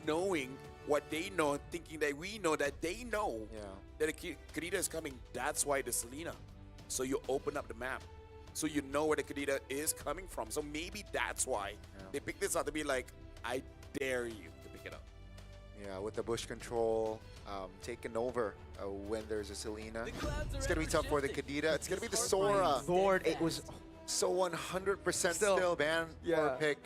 knowing what they know, thinking that we know that they know Yeah. that a Kadita is coming. That's why the Selena. So you open up the map. So you know where the Kadita is coming from. So maybe that's why they picked this up to be like, I dare you to pick it up. Yeah, with the bush control taken over when there's a Selena. It's going to be tough for the Kadita. It's going to be the Sora. Lord, it was So 100% still ban or pick.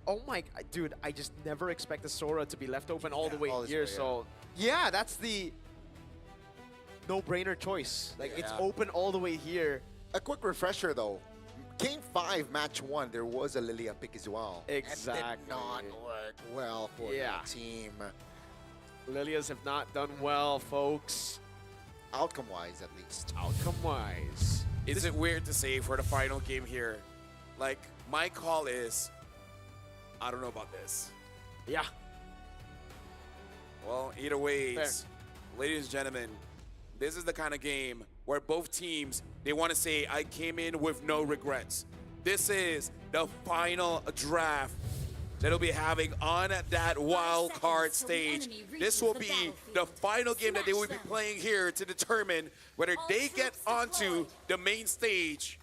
Oh my, dude, I just never expect the Sora to be left open all the way all this here. way, So, yeah, that's the no-brainer choice. Like, it's open all the way here. A quick refresher, though. Game 5, match 1, there was a Lilia pick as well. Exactly. It did not work well for the team. Lilias have not done well, folks. Outcome-wise, at least. Outcome-wise. Is it weird to say for the final game here, like, my call is, I don't know about this. Yeah. Well, either ways, ladies and gentlemen, this is the kind of game where both teams, they want to say, I came in with no regrets. This is the final draft that they'll be having on that wild card stage. This will be the final game that they will be playing here to determine whether they get onto the main stage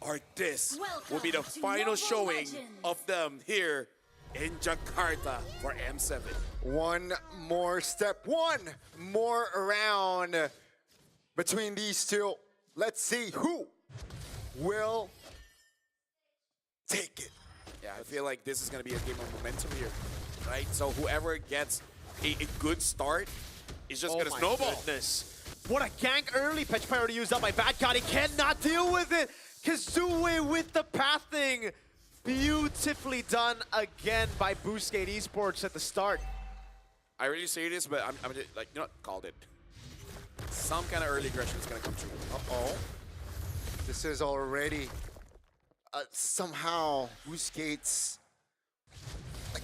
or this will be the final showing of them here in Jakarta for M7. One more step, one more round between these two. Let's see who will take it. Yeah, I feel like this is going to be a game of momentum here, right? So whoever gets a good start is just going to snowball. Goodness. What a gank early. Petrifier already used up by WildCard. He cannot deal with it. Kazue with the pathing. Beautifully done again by Boostgate Esports at the start. I really say this, but I'm just, like, you know what? Called it. Some kind of early aggression is going to come true. Uh-oh. This is already somehow Boostgate's like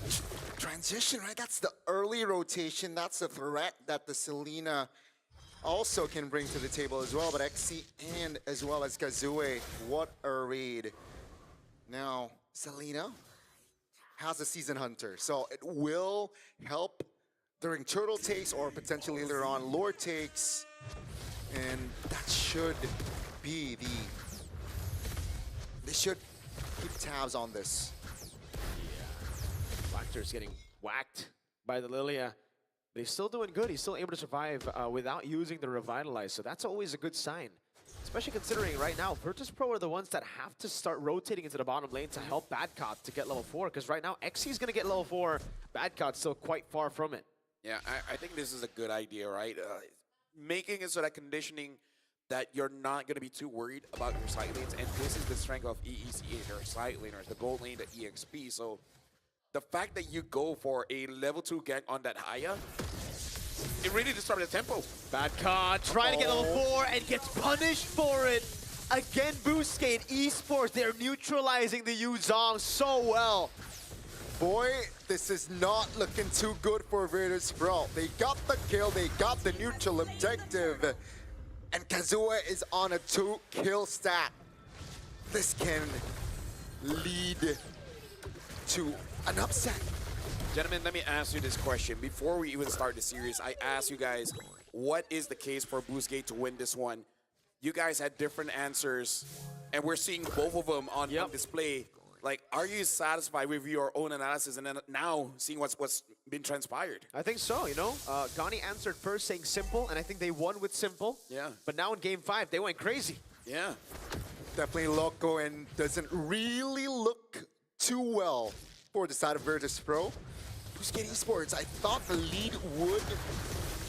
transition, right? That's the early rotation. That's the threat that the Selena also can bring to the table as well. But XC and as well as Kazue, what a raid. Now, Selena has a Season Hunter, so it will help during turtle takes or potentially later on lore takes. And that should be the... They should keep tabs on this. Wactor's getting whacked by the Lilia. But he's still doing good. He's still able to survive without using the Revitalize. So that's always a good sign. Especially considering right now, Virtus.Pro are the ones that have to start rotating into the bottom lane to help Badcot to get level 4. Because right now, XC is going to get level 4. Badcot's still quite far from it. Yeah, I think this is a good idea, right? Making it so that conditioning that you're not going to be too worried about your side lanes. And this is the strength of EECA, their side laners, the gold lane, the EXP. So the fact that you go for a level 2 gank on that Haya, it really disrupted the tempo. Badcot trying to get level 4 and gets punished for it. Again, Boostgate Esports, they're neutralizing the Yuzong so well. Boy, this is not looking too good for Virtus.Pro. They got the kill, they got the neutral objective. And Kazue is on a 2-kill stat. This can lead to an upset. Gentlemen, let me ask you this question. Before we even start the series, I asked you guys, what is the case for Boostgate to win this one? You guys had different answers, and we're seeing both of them on display. Like, are you satisfied with your own analysis and then now seeing what's been transpired? I think so, you know. Gani answered first saying simple, and I think they won with simple. Yeah. But now in Game 5, they went crazy. Yeah. Definitely loco and doesn't really look too well for the side of Virtus.Pro. Boostgate Esports, I thought the lead would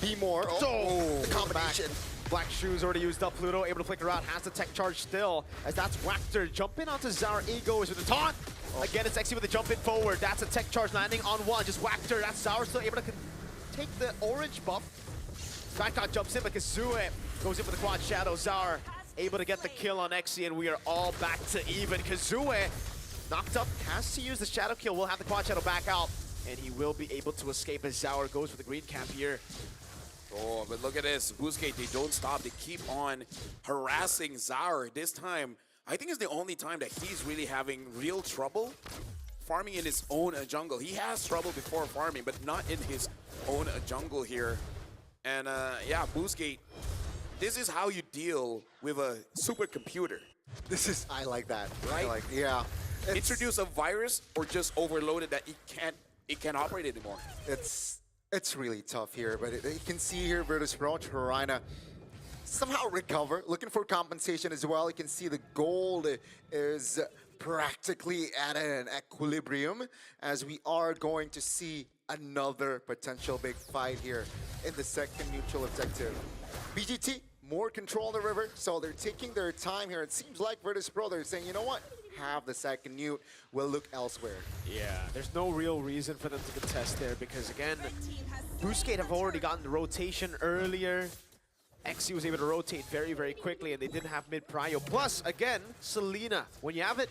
be more. Oh, the combination. Black Shoes already used up. Pluto able to flicker out, has the tech charge still, as that's Wactor jumping onto Zara. Egos with the taunt. Again, it's XC with the jump in forward. That's a tech charge landing on one. Just Wactor. That's Zara still able to take the orange buff. Badcot jumps in, but Kazue goes in for the quad shadow. Zara able to get the kill on XC, and we are all back to even. Kazue knocked up, has to use the shadow kill. We'll have the quad shadow back out, and he will be able to escape as Zara goes for the green cap here. Oh, but look at this. Boostgate, they don't stop. They keep on harassing Zara. This time, I think it's the only time that he's really having real trouble farming in his own jungle. He has trouble before farming, but not in his own jungle here. And yeah, Boostgate, this is how you deal with a supercomputer. I like that. Right? Yeah. Introduce a virus or just overload it that it can't operate anymore. It's really tough here, but you can see here Virtus.Pro trying to somehow recover, looking for compensation as well. You can see the gold is practically at an equilibrium as we are going to see another potential big fight here in the second neutral objective. BGT, more control on the river, so they're taking their time here. It seems like Virtus.Pro, they're saying, you know what? Have the second newt, we'll look elsewhere. Yeah, there's no real reason for them to contest there because, again, Boostgate have already gotten the rotation earlier. XC was able to rotate very, very quickly, and they didn't have mid-prio. Plus, again, Selena, when you have it,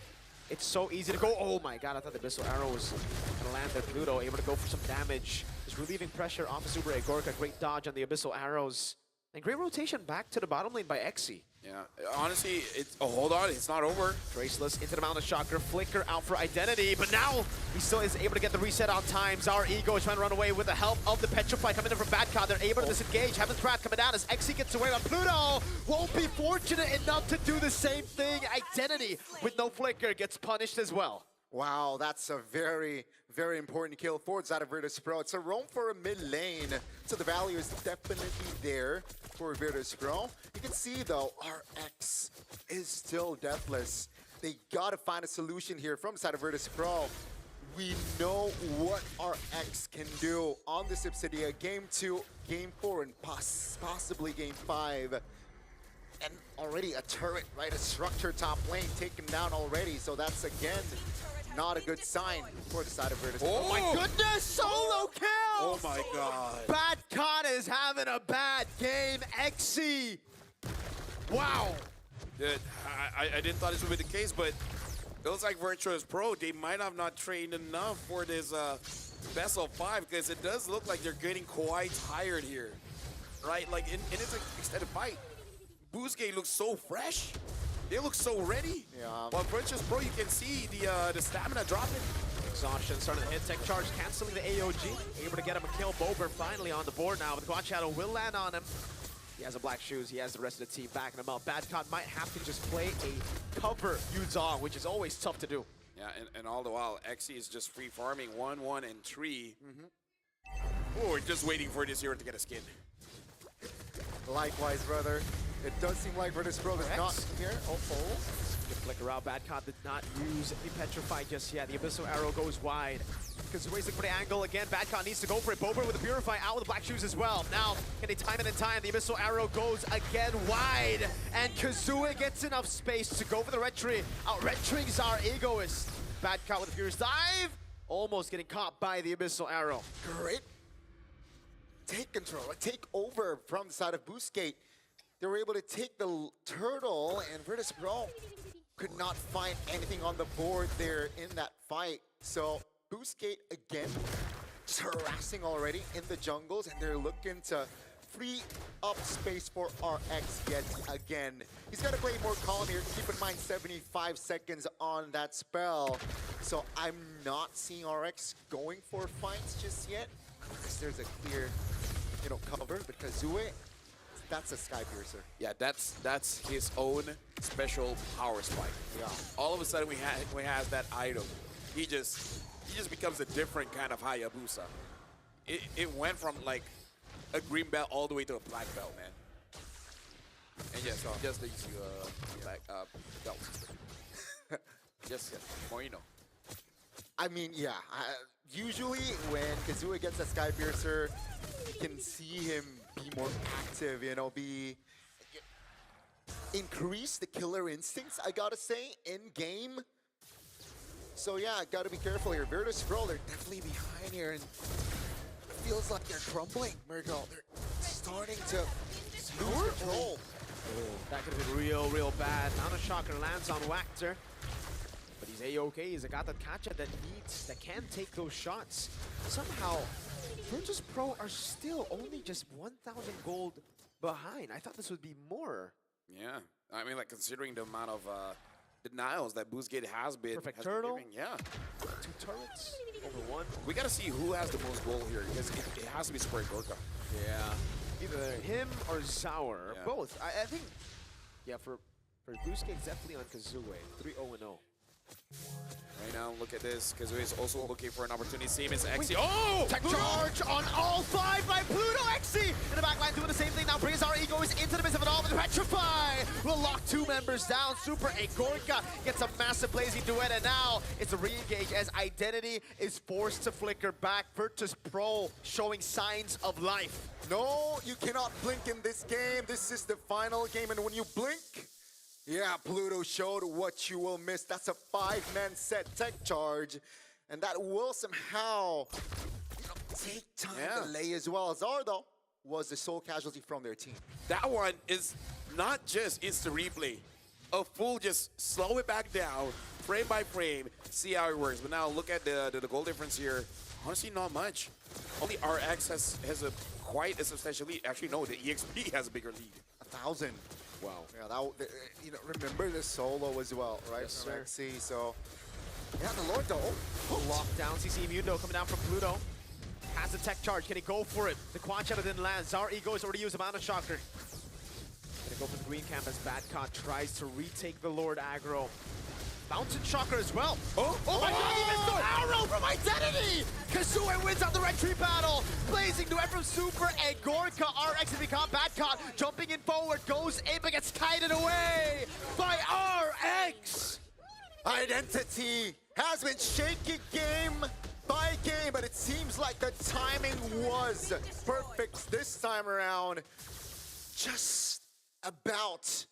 it's so easy to go. Oh my god, I thought the Abyssal Arrow was going to land there. Pluto able to go for some damage. Just relieving pressure off of Super Gorka. Great dodge on the Abyssal Arrows. And great rotation back to the bottom lane by XC. Yeah, honestly, it's hold on, it's not over. Traceless into the Mountain Shocker, Flicker out for Identity, but now he still is able to get the reset on time. Our Ego is trying to run away with the help of the Petrify coming in from WildCard. They're able to disengage. Heaven's Wrath coming down as XC gets away, but Pluto won't be fortunate enough to do the same thing. Identity with no Flicker gets punished as well. Wow, that's a very, very important kill for the side of Virtus.Pro. It's a roam for a mid lane, so the value is definitely there for Virtus.Pro. You can see, though, RX is still deathless. They gotta find a solution here from the side of Virtus.Pro. We know what RX can do on this Obsidia. Game 2, Game 4, and possibly Game 5. And already a turret, right? A structure top lane taken down already, so that's, again, not a good sign for the side of Virtus. Oh My goodness, solo kill! Oh my god. WildCard is having a bad game. XC. Wow. Dude, I didn't thought this would be the case, but it looks like Virtus.Pro, they might have not trained enough for this best of 5 because it does look like they're getting quite tired here, right? Like in its extended fight, Boostgate looks so fresh. They look so ready. Yeah. While Virtus.Pro, you can see the stamina dropping. Exhaustion starting to hit. Tech charge canceling the AOG. Able to get him a kill. Bober finally on the board now. But the Quad Shadow will land on him. He has a black shoes. He has the rest of the team backing him up. WildCard might have to just play a cover Yuzong, which is always tough to do. Yeah, and all the while, XC is just free farming 1, 1, and 3. Oh, we're just waiting for this hero to get a skin. Likewise, brother. It does seem like Virtus.Pro is not here. Good flicker out. WildCard did not use the Petrify just yet. The Abyssal Arrow goes wide. Kazue's looking for the angle again. WildCard needs to go for it. Bober with the Purify out with the black shoes as well. Now, can they time it in time? The Abyssal Arrow goes again wide. And Kazue gets enough space to go for the red tree. Out red tree Zar Egoist. WildCard with the Furious Dive. Almost getting caught by the Abyssal Arrow. Great. Take control, take over from the side of Boostgate. They were able to take the turtle, and Virtus.Pro could not find anything on the board there in that fight. So Boostgate again, just harassing already in the jungles, and they're looking to free up space for RX yet again. He's got to play more calm here. Keep in mind 75 seconds on that spell. So I'm not seeing RX going for fights just yet. Unless there's a clear, cover, but Kazue, that's a Sky Piercer. Yeah, that's his own special power spike. Yeah. All of a sudden, we have that item. He just becomes a different kind of Hayabusa. It went from like a green belt all the way to a black belt, man. And yes, just these black belt system. Just more, I mean, yeah. Usually when Kazue gets a Sky Piercer, you can see him be more active, increase the killer instincts, I gotta say, in game. So yeah, gotta be careful here. Virtus.Pro, they're definitely behind here, and it feels like they're crumbling, Murgo. They're starting to lose control. That could have been real bad. Mountain Shocker lands on Wactor. But he's A-okay. He's got the catcher that can take those shots. Somehow, Virtus.Pro are still only just 1,000 gold behind. I thought this would be more. Yeah, I mean, like considering the amount of denials that Boostgate has been. Perfect has turtle. Been giving. Yeah. 2 turrets over 1. We got to see who has the most gold here because it has to be Spray Gorka. Yeah. Either him or Zaur, or Yeah. both. I think, yeah, for Boostgate, it's definitely on Kazue. 3-0-0. Right now, look at this. Kazue is also looking for an opportunity. Same as Xe. Oh! Tech charge on all 5 by Pluto. Xe in the back line doing the same thing now. Brings our egos into the midst of it all with Petrify. Will lock 2 members down. Super Agorka gets a massive blazing duet, and now it's a re-engage as Identity is forced to flicker back. Virtus.Pro showing signs of life. No, you cannot blink in this game. This is the final game, and when you blink, yeah, Pluto showed what you will miss. That's a 5-man set tech charge, and that will somehow take time to lay as well. Zaur, though, was the sole casualty from their team. That one is not just instant replay. A full just slow it back down, frame by frame, see how it works. But now look at the goal difference here. Honestly, not much. Only RX has a quite a substantial lead. Actually, no, the EXP has a bigger lead. 1,000. Wow. Yeah, that, remember the solo as well, right? Yes, sir. Rexy, so yeah, the Lord though. Lockdown, CC Mundo coming down from Pluto. Has the tech charge, can he go for it? The Quad Shadow didn't land. Zaur Ego has already used a Mana Shocker. Gonna go for the green camp as Badcott tries to retake the Lord aggro. Mountain Shocker as well. Oh my god, he missed the arrow from Identity! Kazue wins out the red tree battle. Blazing duet from Super and Gorka. RX has become Badcott. Jumping in forward, goes in but gets kited away by RX! Identity has been shaky game by game, but it seems like the timing was perfect this time around. Just about.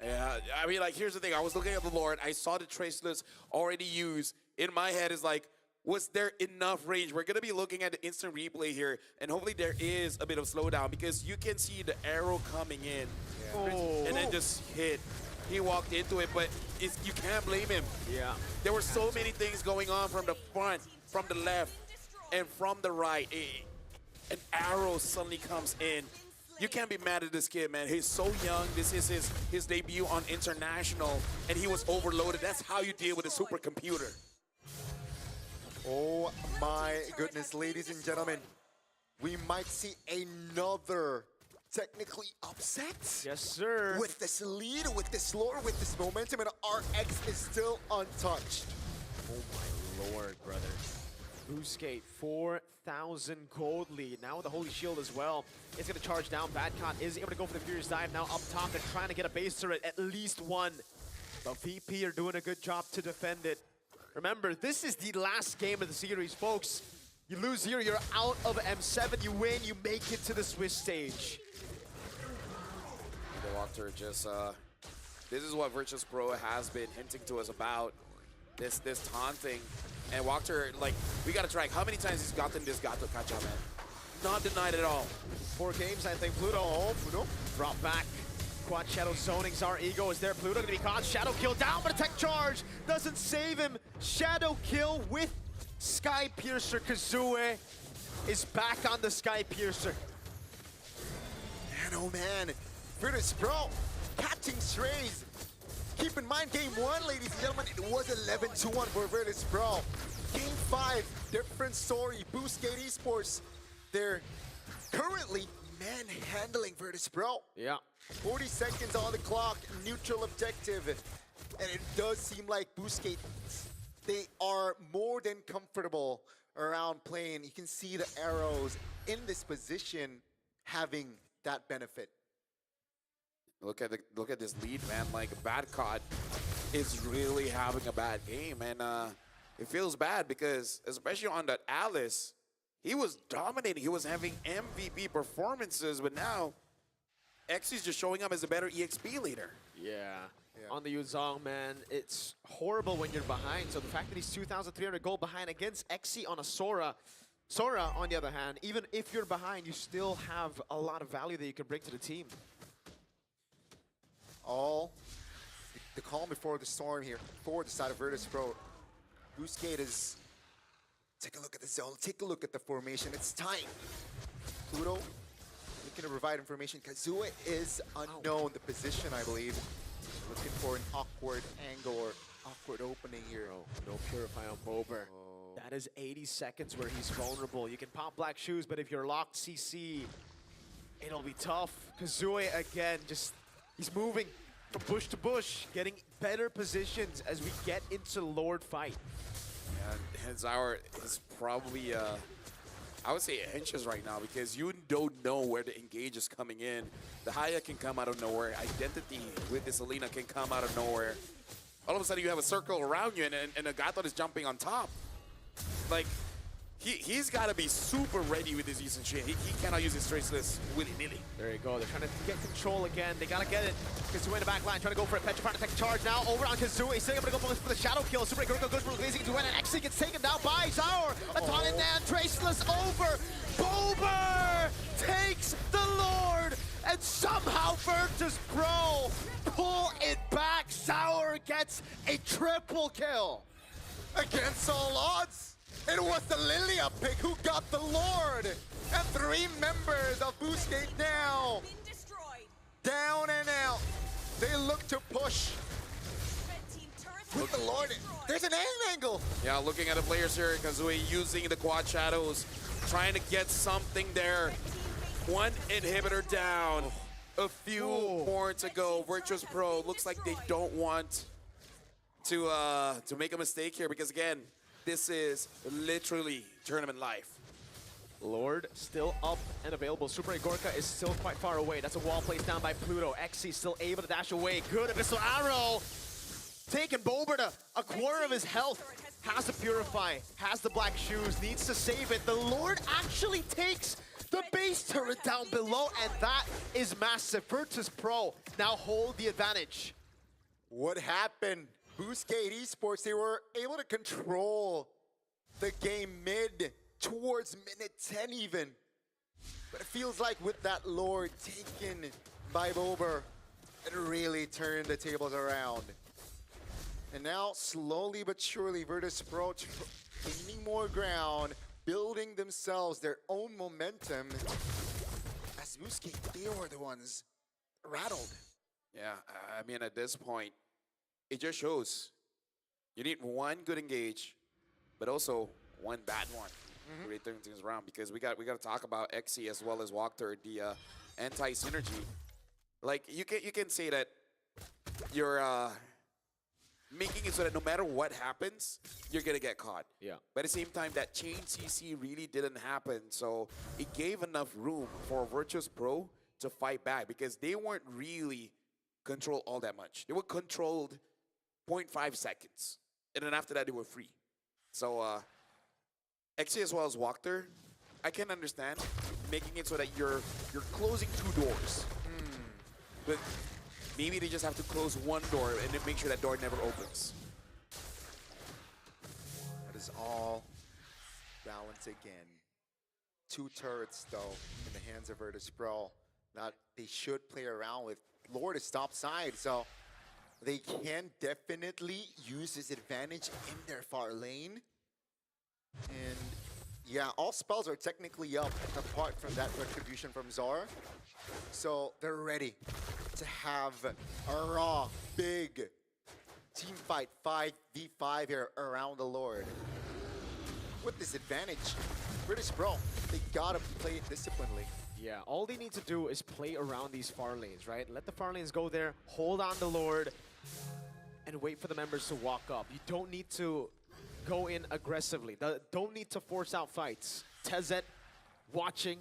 Yeah, I mean, like, here's the thing. I was looking at the Lord. I saw the Traceless already used. In my head is like, was there enough range? We're going to be looking at the instant replay here, and hopefully there is a bit of slowdown because you can see the arrow coming in. Oh. And then just hit. He walked into it, but you can't blame him. Yeah. There were so many things going on from the front, from the left, and from the right. An arrow suddenly comes in. You can't be mad at this kid, man. He's so young. This is his debut on International, and he was overloaded. That's how you deal with a supercomputer. Oh my goodness, ladies and gentlemen. We might see another technically upset. Yes, sir. With this lead, with this lore, with this momentum, and RX is still untouched. Oh my lord, brother. Boostgate, 4,000 gold lead. Now with the Holy Shield as well. It's going to charge down. Badcott is able to go for the Furious Dive. Now up top, they're trying to get a base turret, at least one. But VP are doing a good job to defend it. Remember, this is the last game of the series, folks. You lose here, you're out of M7. You win, you make it to the Swiss stage. The Walker just, this is what Virtus.Pro has been hinting to us about. This taunting. And Walker, like, we got to track how many times he's gotten this Gato Kacha, man. Not denied at all. 4 games, I think. Pluto, Pluto, drop back. Quad Shadow zoning. Zaur Ego is there. Pluto gonna be caught. Shadow kill down, but a tech charge doesn't save him. Shadow kill with Sky Piercer. Kazue is back on the Sky Piercer. Man, oh man. Virtus.Pro catching strays. Keep in mind, game 1, ladies and gentlemen, it was 11-1 for Virtus.Pro. Game 5, different story. Boostgate Esports, they're currently manhandling Virtus.Pro. Yeah. 40 seconds on the clock, neutral objective. And it does seem like Boostgate, they are more than comfortable around playing. You can see the arrows in this position having that benefit. Look at this lead, man. Like, Badcott is really having a bad game, and it feels bad because, especially on that Alice, he was dominating. He was having MVP performances, but now Xy's just showing up as a better EXP leader. Yeah. On the Yuzong, man, it's horrible when you're behind. So the fact that he's 2,300 gold behind against Xe on a Sora. Sora, on the other hand, even if you're behind, you still have a lot of value that you can bring to the team. All the calm before the storm here for the side of Virtus.Pro. Boostgate is, take a look at the zone, take a look at the formation. It's tight. Pluto looking to provide information. Kazue is unknown, the position, I believe. Looking for an awkward angle or awkward opening here. No Purify on Bober. Oh. That is 80 seconds where he's vulnerable. You can pop Black Shoes, but if you're locked CC, it'll be tough. Kazooie again, he's moving from bush to bush, getting better positions as we get into Lord fight. Yeah, Zauer is probably, I would say inches right now because you don't know where the engage is coming in. The Haya can come out of nowhere. Identity with the Selena can come out of nowhere. All of a sudden you have a circle around you and a Gatot is jumping on top. Like, he's got to be super ready with his use and shit. He cannot use his traceless willy-nilly. There you go. They're trying to get control again. They got to get it. Kazooie in the back line, trying to go for it. Petrify to take charge now. Over on Kazooie. Still able to go for the shadow kill. Super Gurko goes for the glazing to win, and actually gets taken down by Zauer. A ton in there. Traceless over. Bober takes the Lord, and somehow Virtus.Pro pull it back. Zauer gets a triple kill. Against all odds, it was the Lilia pick who got the Lord. And 3 members of Boostgate now. Down and out. They look to push. With the Lord, there's an angle. Yeah, looking at the players here, Kazooie using the quad shadows, trying to get something there. 1 inhibitor down. A few more to go. Virtus.Pro looks like they don't want to make a mistake here because again, this is literally tournament life. Lord still up and available. Super Gorka is still quite far away. That's a wall placed down by Pluto. XC still able to dash away. Good Abyssal Arrow. Taking Bober to a quarter of his health. Has the Purify, has the Black Shoes, needs to save it. The Lord actually takes the base turret down below, and that is massive. Virtus.Pro now hold the advantage. What happened? Boostgate Esports, they were able to control the game mid towards minute 10 even. But it feels like with that Lord taken by Bober, it really turned the tables around. And now, slowly but surely, Virtus.Pro gaining more ground, building themselves their own momentum. As Boostgate, they were the ones rattled. Yeah, I mean, at this point, it just shows you need 1 good engage, but also 1 bad one to really turn things around. Because we got to talk about XC as well as Walker, the anti-synergy. Like you can say that you're making it so that no matter what happens, you're gonna get caught. Yeah. But at the same time, that chain CC really didn't happen, so it gave enough room for Virtus.Pro to fight back because they weren't really controlled all that much. They were controlled 0.5 seconds. And then after that, they were free. So, XC as well as Walker, I can understand making it so that you're closing 2 doors. But maybe they just have to close 1 door and then make sure that door never opens. That is all balance again. 2 turrets, though, in the hands of Virtus.Pro. Now, they should play around with Lord is top side, so they can definitely use this advantage in their far lane. And yeah, all spells are technically up apart from that retribution from Zauer. So they're ready to have a raw, big team fight 5v5 here around the Lord. With this advantage, Virtus.Pro, they gotta play it disciplinedly. Yeah, all they need to do is play around these far lanes, right? Let the far lanes go there, hold on the Lord, and wait for the members to walk up. You don't need to go in aggressively. Don't need to force out fights. Tezet watching.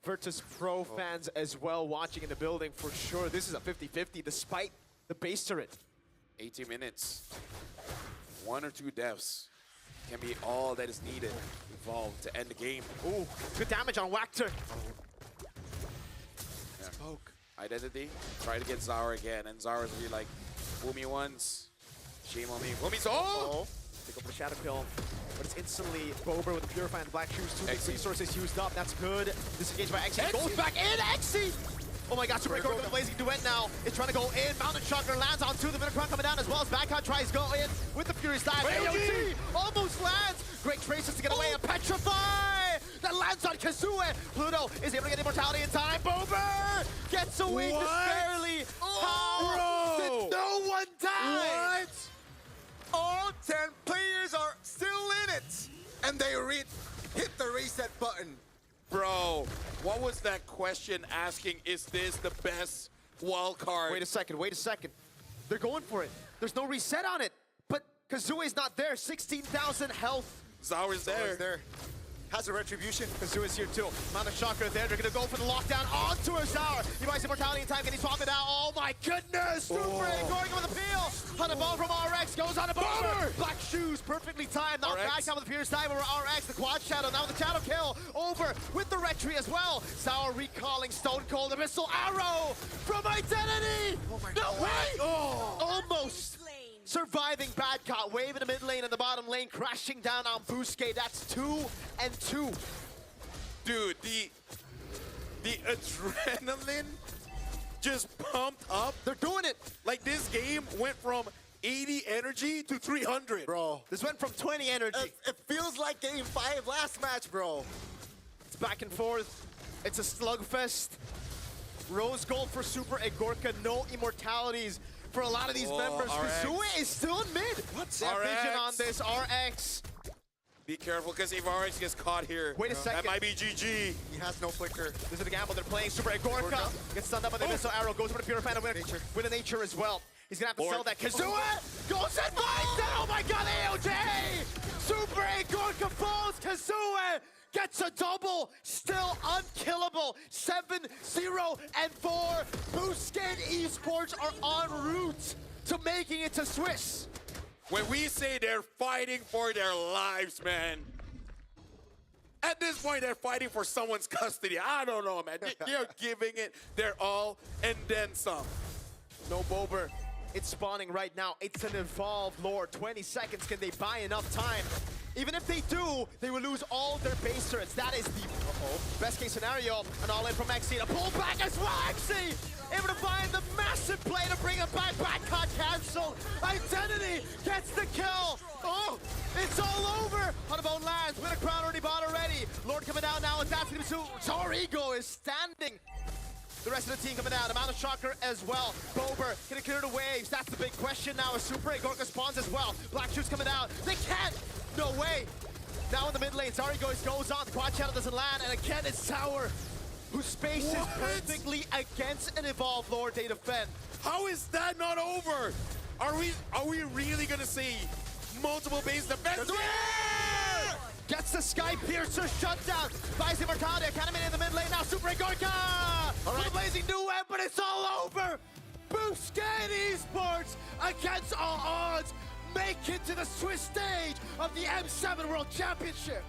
Virtus.Pro fans as well watching in the building for sure. This is a 50-50 despite the base turret. 18 minutes. 1 or 2 deaths can be all that is needed involved to end the game. Ooh, good damage on Wachter. Yeah. Smoke. Identity. Try to get Zauer again, and Zauer's really like, fool me once, shame on me. Fool me so. Pick up the Shadow Kill, but it's instantly Bober with the Purify and Black Shoes. 2 big resources used up. That's good. Disengaged by XC. Goes back in. XC. Oh my God, Super Record with the Blazing Duet now. It's trying to go in. Mountain Shocker lands on 2. The Vinacron coming down as well as Backhand tries to go in with the Fury Slash. AOT almost lands. Great traces to get away. A Petrify that lands on Kazooie. Pluto is able to get immortality in time. Bober gets away just barely. How did die! What? All 10 players are still in it, and they hit the reset button. Bro, what was that question asking, is this the best wild card? Wait a second. They're going for it. There's no reset on it, but Kazue's not there. 16,000 health. Zao is there. There. Has a retribution. Kazue's here too. Mana Chakra there. They're gonna go for the lockdown onto Azar. He buys immortality in time. Can he swap it out? Oh my goodness! Super going with the peel. On the ball from RX. Goes on the bomber. Black shoes. Perfectly timed. Now back down with the Pierce dive over RX. The quad shadow. Now with the shadow kill. Over with the retry as well. Sour recalling Stone Cold. The missile arrow from Identity. Oh my no God. way! Oh, almost. Surviving bad caught. Wave in the mid lane and the bottom lane. Crashing down on Boostgate. That's 2 and 2. Dude, the adrenaline just pumped up. They're doing it. Like, this game went from 80 energy to 300. Bro. This went from 20 energy. It feels like Game 5 last match, bro. It's back and forth. It's a slugfest. Rose gold for Super Egorka. No immortalities for a lot of these members. RX. Kazue is still in mid. What's that vision on this? RX. Be careful, because if RX gets caught here, Wait a second. that might be GG. He has no flicker. This is the gamble they're playing. Super Egorka gets stunned up by the missile arrow. Goes for the Purify with a nature as well. He's gonna have to sell that. Kazue goes and finds that. Oh my god, AOJ! Super Egorka falls. Kazue gets a double. Still unkillable. 7-0 and 4. Boostgate Esports are en route to making it to Swiss. When we say they're fighting for their lives, man, at this point, they're fighting for someone's custody. I don't know, man. They're giving it their all and then some. No Bober. It's spawning right now. It's an evolved Lord. 20 seconds. Can they buy enough time? Even if they do, they will lose all their base turrets. That is the best case scenario. An all-in from XC. A pull back as well, XC! Able to find the massive play to bring it back. Backcut canceled. Identity gets the kill. Oh, it's all over. On a bone lands. With a crown already bought already. Lord coming down now. And that's going to Torigo is standing. The rest of the team coming down. Amount of shocker as well. Bober gonna clear the waves. That's the big question now. As Super Egorka spawns as well. Black shoots coming out. They can't. No way. Now in the mid lane, Zari goes on. The quad channel doesn't land. And again, it's Sour, who spaces perfectly against an evolved Lord they defend. How is that not over? Are we really gonna see multiple base defense? Yeah! Gets the Sky Piercer shut down. Buys immortality. Academy in the mid lane now. Super Egorka! With a blazing new end, but it's all over. Boostgate Esports against all odds make it to the Swiss stage of the M7 World Championship.